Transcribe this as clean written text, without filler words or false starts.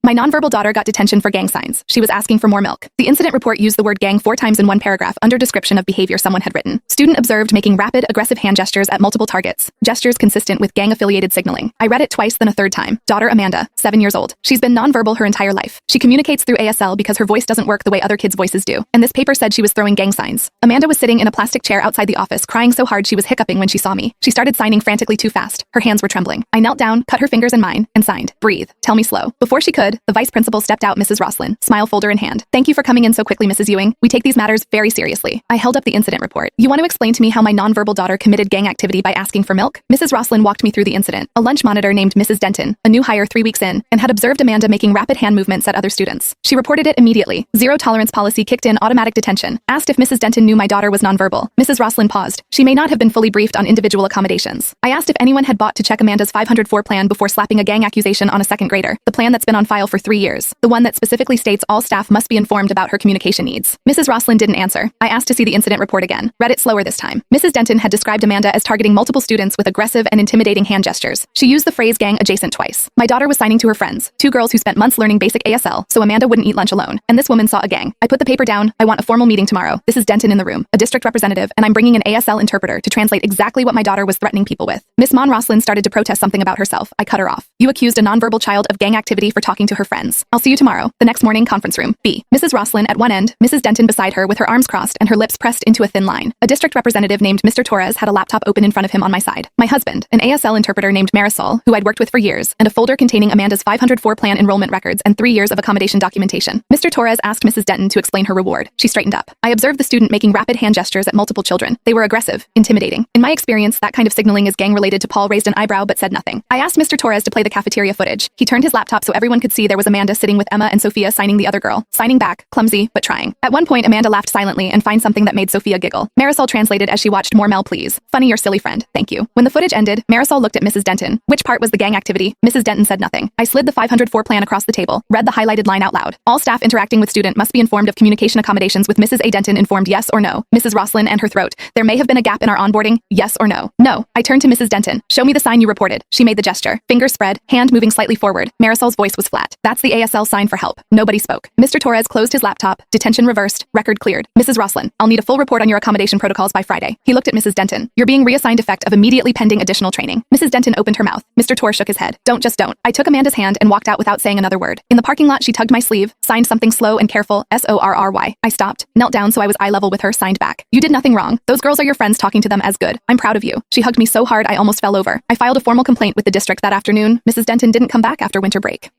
My nonverbal daughter got detention for gang signs. She was asking for more milk. The incident report used the word gang 4 times in one paragraph under description of behavior someone had written. Student observed making rapid, aggressive hand gestures at multiple targets. Gestures consistent with gang-affiliated signaling. I read it twice, then a third time. Daughter Amanda, 7 years old. She's been nonverbal her entire life. She communicates through ASL because her voice doesn't work the way other kids' voices do. And this paper said she was throwing gang signs. Amanda was sitting in a plastic chair outside the office, crying so hard she was hiccuping when she saw me. She started signing frantically too fast. Her hands were trembling. I knelt down, cut her fingers in mine, and signed. Breathe. Tell me slow. Before she could, the vice principal stepped out, Mrs. Roslin, smile folder in hand. Thank you for coming in so quickly, Mrs. Ewing. We take these matters very seriously. I held up the incident report. You want to explain to me how my nonverbal daughter committed gang activity by asking for milk? Mrs. Roslin walked me through the incident. A lunch monitor named Mrs. Denton, a new hire 3 weeks in, and had observed Amanda making rapid hand movements at other students. She reported it immediately. Zero tolerance policy kicked in, automatic detention. Asked if Mrs. Denton knew my daughter was nonverbal. Mrs. Roslin paused. She may not have been fully briefed on individual accommodations. I asked if anyone had bought to check Amanda's 504 plan before slapping a gang accusation on a second grader. The plan that's been on file for 3 years. The one that specifically states all staff must be informed about her communication needs. Mrs. Roslin didn't answer. I asked to see the incident report again. Read it slower this time. Mrs. Denton had described Amanda as targeting multiple students with aggressive and intimidating hand gestures. She used the phrase gang adjacent twice. My daughter was signing to her friends, 2 girls who spent months learning basic ASL, so Amanda wouldn't eat lunch alone. And this woman saw a gang. I put the paper down. I want a formal meeting tomorrow. This is Denton in the room, a district representative, and I'm bringing an ASL interpreter to translate exactly what my daughter was threatening people with. Miss Mon Roslin started to protest something about herself. I cut her off. You accused a nonverbal child of gang activity for talking to her friends. I'll see you tomorrow. The next morning, conference room. B. Mrs. Roslin at one end, Mrs. Denton beside her with her arms crossed and her lips pressed into a thin line. A district representative named Mr. Torres had a laptop open in front of him on my side. My husband, an ASL interpreter named Marisol, who I'd worked with for years, and a folder containing Amanda's 504 plan enrollment records and 3 years of accommodation documentation. Mr. Torres asked Mrs. Denton to explain her reward. She straightened up. I observed the student making rapid hand gestures at multiple children. They were aggressive, intimidating. In my experience, that kind of signaling is gang-related to Paul raised an eyebrow but said nothing. I asked Mr. Torres to play the cafeteria footage. He turned his laptop so everyone could see there was Amanda sitting with Emma and Sophia signing the other girl. Signing back, clumsy, but trying. At one point, Amanda laughed silently and found something that made Sophia giggle. Marisol translated as she watched. More Mel, please. Funny or silly friend. Thank you. When the footage ended, Marisol looked at Mrs. Denton. Which part was the gang activity? Mrs. Denton said nothing. I slid the 504 plan across the table, read the highlighted line out loud. All staff interacting with student must be informed of communication accommodations with Mrs. A. Denton informed yes or no. Mrs. Roslin and her throat. There may have been a gap in our onboarding. Yes or no? No. I turned to Mrs. Denton. Show me the sign you reported. She made the gesture. Finger spread, hand moving slightly forward. Marisol's voice was flat. That's the ASL sign for help. Nobody spoke. Mr. Torres closed his laptop. Detention reversed. Record cleared. Mrs. Roslin, I'll need a full report on your accommodation protocols by Friday. He looked at Mrs. Denton. You're being reassigned effect of immediately pending additional training. Mrs. Denton opened her mouth. Mr. Torres shook his head. Don't, just don't. I took Amanda's hand and walked out without saying another word. In the parking lot, she tugged my sleeve, signed something slow and careful, SORRY. I stopped, knelt down so I was eye level with her, signed back. You did nothing wrong. Those girls are your friends, talking to them as good. I'm proud of you. She hugged me so hard I almost fell over. I filed a formal complaint with the district that afternoon. Mrs. Denton didn't come back after winter break.